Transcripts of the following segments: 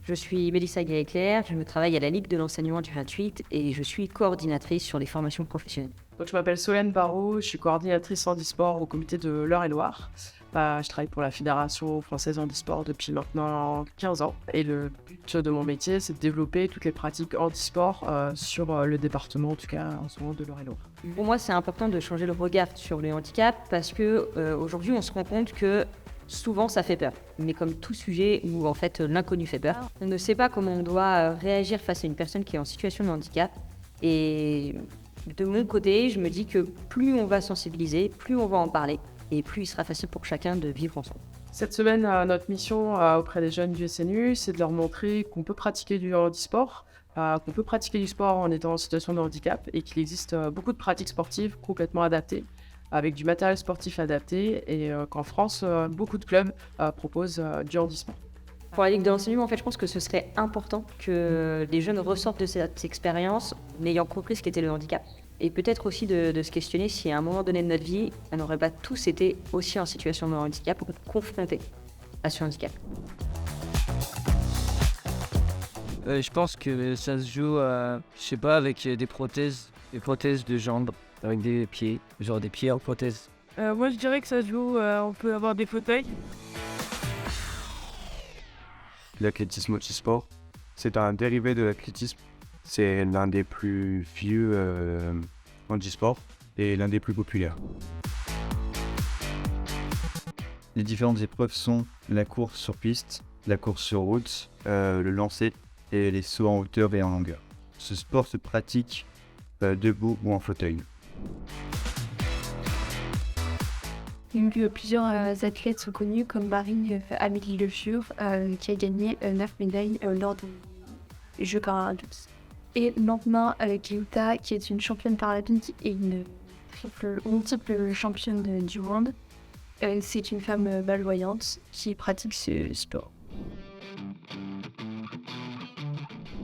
Je suis Mélissa Gay-Éclair, je travaille à la Ligue de l'enseignement du 28 et je suis coordinatrice sur les formations professionnelles. Donc, je m'appelle Solène Barraud, je suis coordinatrice handisport au comité de l'Eure-et-Loire. Je travaille pour la Fédération française handisport depuis maintenant 15 ans. Et le but de mon métier, c'est de développer toutes les pratiques handisport sur le département, en tout cas en ce moment, de l'Eure-et-Loire. Pour moi, c'est important de changer le regard sur le handicap parce que aujourd'hui, on se rend compte que souvent, ça fait peur. Mais comme tout sujet où en fait l'inconnu fait peur, on ne sait pas comment on doit réagir face à une personne qui est en situation de handicap. Et de mon côté, je me dis que plus on va sensibiliser, plus on va en parler et plus il sera facile pour chacun de vivre ensemble. Cette semaine, notre mission auprès des jeunes du SNU, c'est de leur montrer qu'on peut pratiquer du handisport, qu'on peut pratiquer du sport en étant en situation de handicap et qu'il existe beaucoup de pratiques sportives complètement adaptées, avec du matériel sportif adapté et qu'en France, beaucoup de clubs proposent du handisport. Pour la Ligue de l'enseignement, en fait, je pense que ce serait important que les jeunes ressortent de cette expérience en ayant compris ce qu'était le handicap. Et peut-être aussi de se questionner si à un moment donné de notre vie, on n'aurait pas tous été aussi en situation de handicap ou confrontés à ce handicap. Je pense que ça se joue, je sais pas, avec des prothèses de jambes, avec des pieds, genre des pieds en prothèse. Moi je dirais que ça se joue, on peut avoir des fauteuils. L'athlétisme multisport, c'est un dérivé de l'athlétisme. C'est l'un des plus vieux handisports et l'un des plus populaires. Les différentes épreuves sont la course sur piste, la course sur route, le lancer et les sauts en hauteur et en longueur. Ce sport se pratique debout ou en fauteuil. Plusieurs athlètes sont connus comme Marie-Amélie Le Fur qui a gagné 9 médailles lors des Jeux paralympiques. Et Nantma Kiuta qui est une championne paralympique et une multiple championne du monde. C'est une femme malvoyante qui pratique ce sport.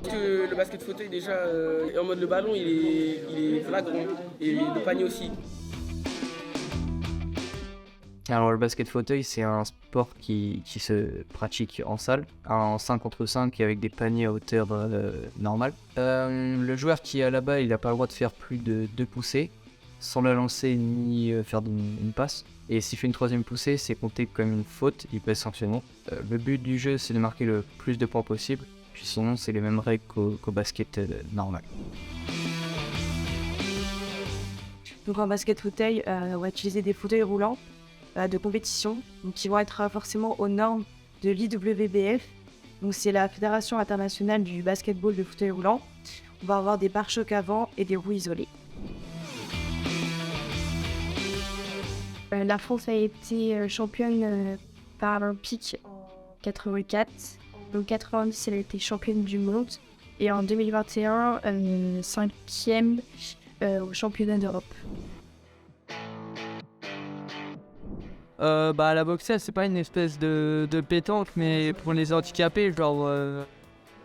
Que le basket fauteuil déjà en mode le ballon il est flagrant et le panier aussi. Alors le basket fauteuil, c'est un sport qui se pratique en salle, en 5 contre 5 et avec des paniers à hauteur normale. Le joueur qui est là-bas, il n'a pas le droit de faire plus de 2 poussées sans la lancer ni faire une passe. Et s'il fait une 3e poussée, c'est compté comme une faute, il peut être sanctionné. Le but du jeu, c'est de marquer le plus de points possible. Puis sinon, c'est les mêmes règles qu'au basket normal. Donc en basket fauteuil, on va utiliser des fauteuils roulants de compétition, donc qui vont être forcément aux normes de l'IWBF. Donc c'est la Fédération internationale du basketball de fauteuil roulant. On va avoir des pare-chocs avant et des roues isolées. La France a été championne paralympique en 84. En 90, elle a été championne du monde. Et en 2021, 5e au championnat d'Europe. La boxe, c'est pas une espèce de pétanque, mais pour les handicapés, genre,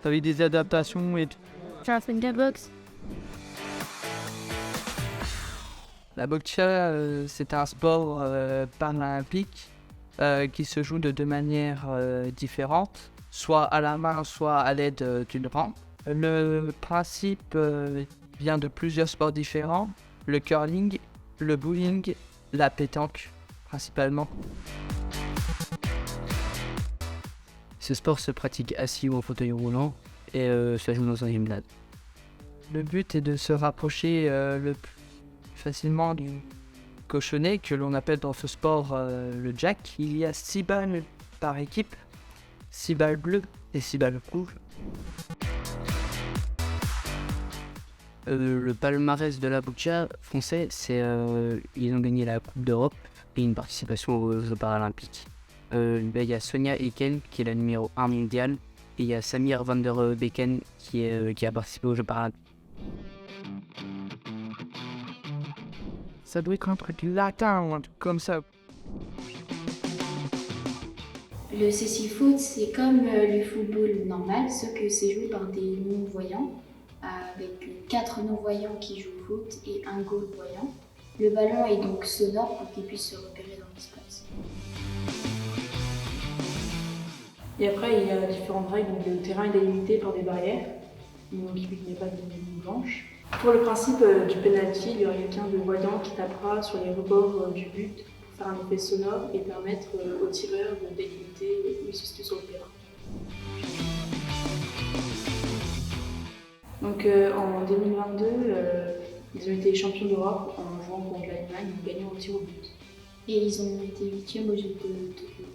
avec des adaptations et tout. Tu as fait de la boxe? La boxe, c'est un sport paralympique qui se joue de 2 manières différentes, soit à la main, soit à l'aide d'une rampe. Le principe vient de plusieurs sports différents, le curling, le bowling, la pétanque principalement. Ce sport se pratique assis ou en fauteuil roulant et se joue dans un gymnase. Le but est de se rapprocher le plus facilement du cochonnet que l'on appelle dans ce sport le jack. Il y a 6 balles par équipe, 6 balles bleues et 6 balles rouges. Le palmarès de la boxe français, c'est ils ont gagné la Coupe d'Europe et une participation aux Jeux paralympiques. Il y a Sonia Eken qui est la numéro 1 mondiale et il y a Samir van der Beeken qui a participé aux Jeux paralympiques. Ça doit être un truc latin ou un truc comme ça. Le cécifoot, c'est comme le football normal, sauf que c'est joué par des non-voyants, avec 4 non-voyants qui jouent au foot et un goal-voyant. Le ballon est donc sonore pour qu'il puisse se repérer dans l'espace. Et après, il y a différentes règles. Donc, le terrain est délimité par des barrières. Donc, il n'y a pas de ligne blanche. Pour le principe du penalty, il y aura quelqu'un de voyant qui tapera sur les rebords du but pour faire un effet sonore et permettre aux tireurs de délimiter où ils se situent sur le terrain. Donc en 2022, ils ont été champions d'Europe en jouant contre l'Allemagne, en gagnant au tir au but. Et ils ont été 8e aux Jeux de Tokyo.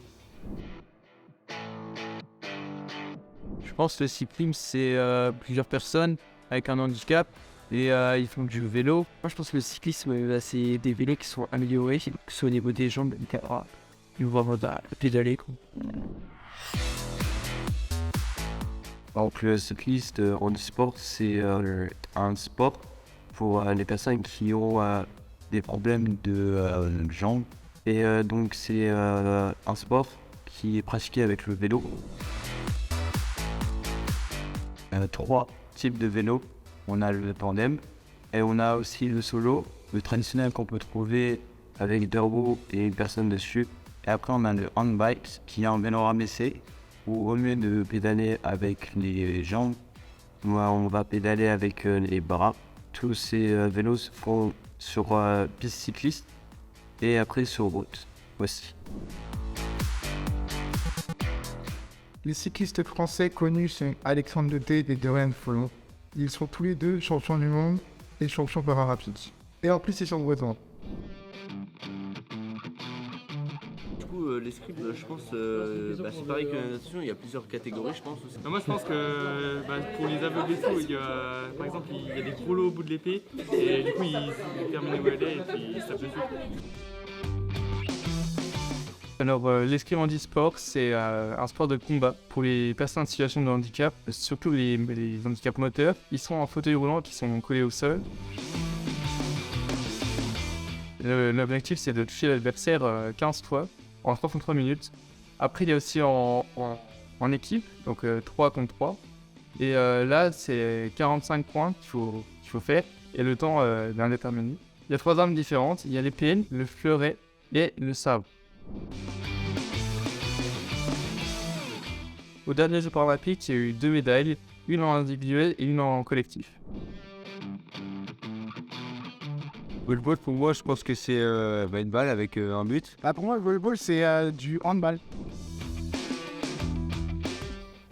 Je pense que le cyclisme, c'est plusieurs personnes avec un handicap et ils font du vélo. Moi, je pense que le cyclisme, c'est des vélos qui sont améliorés, que ce soit au niveau des jambes, etc. Ils vont avoir pédaler, quoi. Donc le cycliste en e-sport, c'est un sport pour les personnes qui ont des problèmes de jambes. Et donc c'est un sport qui est pratiqué avec le vélo. 3 types de vélos. On a le tandem et on a aussi le solo, le traditionnel qu'on peut trouver avec 2 roues et une personne dessus. Et après on a le handbike qui est un vélo ramassé où au lieu de pédaler avec les jambes, on va pédaler avec les bras. Tous ces vélos se font sur piste cycliste et après sur route. Voici. Les cyclistes français connus sont Alexandre Detet et Dorian Follon. Ils sont tous les deux champions du monde et champions paralympiques. Et en plus, ils sont bretons. L'escrime, je pense, c'est pareil que la natation, il y a plusieurs catégories, je pense aussi. Moi, je pense que pour les aveugles et tout, par exemple, il y a des gros lots au bout de l'épée, et du coup, ils terminent où elle est, et puis ils se tapent dessus. Alors, l'escrime en e-sport, c'est un sport de combat pour les personnes en situation de handicap, surtout les handicaps moteurs. Ils sont en fauteuil roulant qui sont collés au sol. L'objectif, c'est de toucher l'adversaire 15 fois en 3 contre 3 minutes. Après, il y a aussi en équipe, donc 3 contre 3. Et là, c'est 45 points qu'il faut faire, et le temps est indéterminé. Il y a 3 armes différentes. Il y a l'épée, le fleuret et le sabre. Au dernier Jeux paralympiques, il y a eu 2 médailles, une en individuel et une en collectif. Volleyball, pour moi, je pense que c'est une balle avec un but. Pour moi, le volleyball, c'est du handball.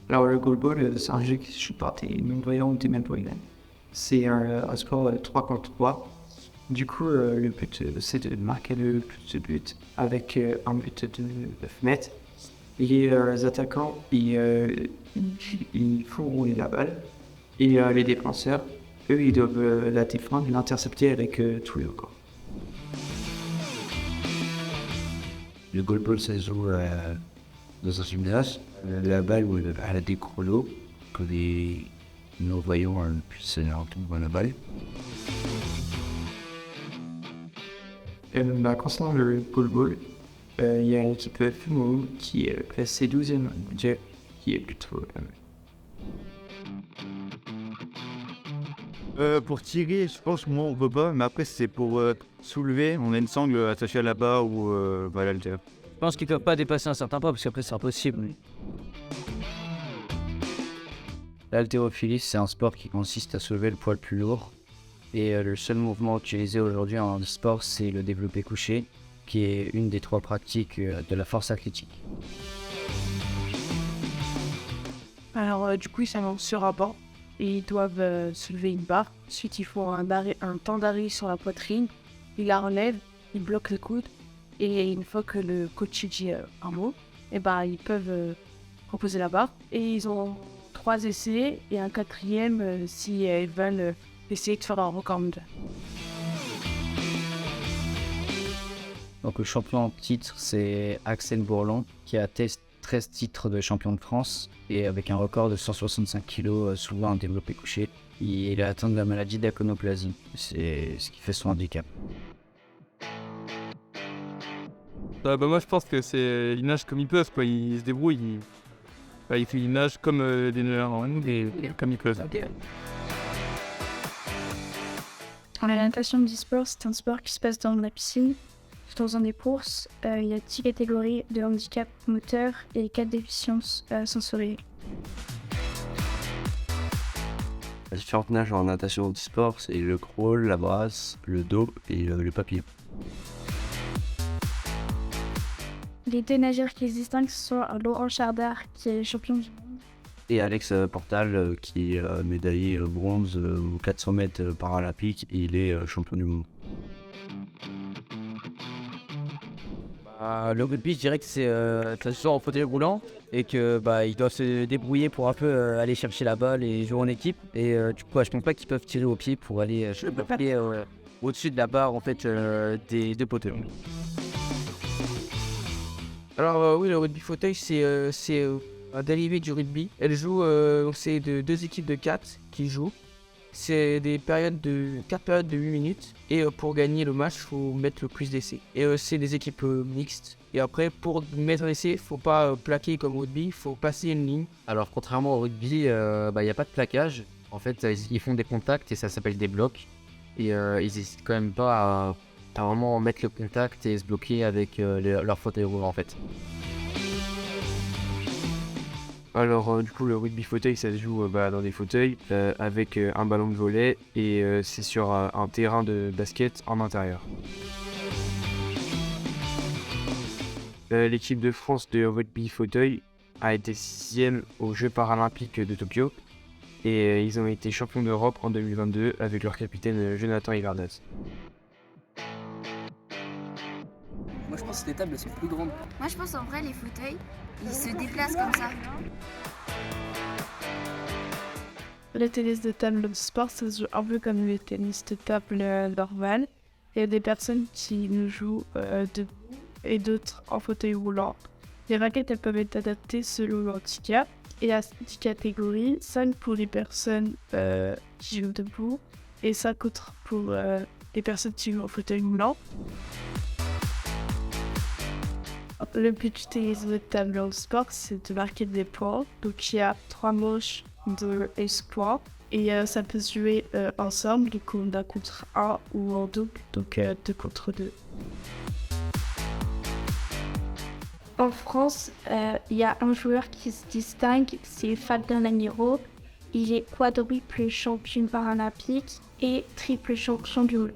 Alors, le goalball, c'est un jeu qui se joue par des non-voyants ou des malvoyants. C'est un sport 3 contre 3. Du coup, le but, c'est de marquer le plus de buts avec un but de 9 mètres. Les attaquants, ils font rouler la balle. Et les défenseurs, eux, ils doivent la défendre et l'intercepter avec tout le corps. Le goalball, ça se joue dans un gymnase. La balle, elle a des chronos que les non-voyants puissent entendre la balle. Concernant le goalball, il y a une équipe FMO qui est classée 12e mondial, qui est plutôt... Pour tirer, je pense que moi on peut pas, mais après c'est pour soulever, on a une sangle attachée à la barre ou à l'haltère. Je pense qu'ils ne peuvent pas dépasser un certain poids parce qu'après c'est impossible. L'haltérophilie, c'est un sport qui consiste à soulever le poids le plus lourd. Et le seul mouvement utilisé aujourd'hui en sport, c'est le développé couché, qui est une des 3 pratiques de la force athlétique. Alors du coup, ils s'avancent sur un banc et ils doivent soulever une barre. Ensuite, ils font un temps d'arrêt sur la poitrine. Ils la relèvent, ils bloquent le coude. Et une fois que le coach dit un mot, ils peuvent reposer la barre. Et ils ont 3 essais et un 4e si ils veulent essayer de faire un record mondial. Donc le champion en titre, c'est Axel Bourlon, qui a 13 titres de champion de France et avec un record de 165 kg soulevant un développé couché. Il est atteint de la maladie d'achondroplasie. C'est ce qui fait son handicap. Moi je pense que ils nagent comme ils peuvent, quoi. Ils se débrouillent. Ils nagent comme des nageurs comme ils peuvent. La natation d'e-sport, c'est un sport qui se passe dans la piscine. Dans une des courses, il y a 10 catégories de handicap moteur et 4 déficiences sensorielles. Les différentes nages en natation handisport, c'est le crawl, la brasse, le dos et le papillon. Les deux nageurs qui se distinguent sont Laurent Chardard, qui est champion du monde. Et Alex Portal, qui est médaillé bronze aux 400 mètres paralympiques, et il est champion du monde. Le rugby, je dirais que ça se joue en fauteuil roulant et que ils doivent se débrouiller pour un peu aller chercher la balle et jouer en équipe. Et du coup, je pense pas qu'ils peuvent tirer au pied pour aller au-dessus de la barre en fait des deux poteaux. Alors oui, le rugby fauteuil, c'est un dérivé du rugby. Elle joue, c'est deux équipes de 4 qui jouent. C'est des 4 périodes de 8 minutes. Et pour gagner le match, il faut mettre le plus d'essais. Et c'est des équipes mixtes. Et après, pour mettre l'essai, il ne faut pas plaquer comme au rugby, il faut passer une ligne. Alors contrairement au rugby, il n'y a pas de plaquage. En fait, ils font des contacts et ça s'appelle des blocs. Et ils n'hésitent quand même pas à vraiment mettre le contact et se bloquer avec leur fauteuil roulant en fait. Alors du coup le rugby fauteuil ça se joue dans des fauteuils avec un ballon de volley et c'est sur un terrain de basket en intérieur. L'équipe de France de rugby fauteuil a été 6e aux Jeux paralympiques de Tokyo et ils ont été champions d'Europe en 2022 avec leur capitaine Jonathan Ivernaz. Moi je pense que les tables sont plus grandes. Moi je pense en vrai les fauteuils, ils se déplacent comme ça. Le tennis de table de sport, ça se joue un peu comme le tennis de table normal. Il y a des personnes qui le jouent debout et d'autres en fauteuil roulant. Les raquettes elles peuvent être adaptées selon le handicap. Il y a 10 catégories, 5 pour les personnes qui jouent debout et 5 autres pour les personnes qui jouent en fauteuil roulant. Le but du tennis de table de sport, c'est de marquer des points. Donc il y a 3 manches de espoir et ça peut se jouer ensemble, donc on a contre 1 ou en double, donc 2 contre 2. En France, il y a un joueur qui se distingue, c'est Fabien Lamiro. Il est quadruple champion paralympique et triple champion du monde.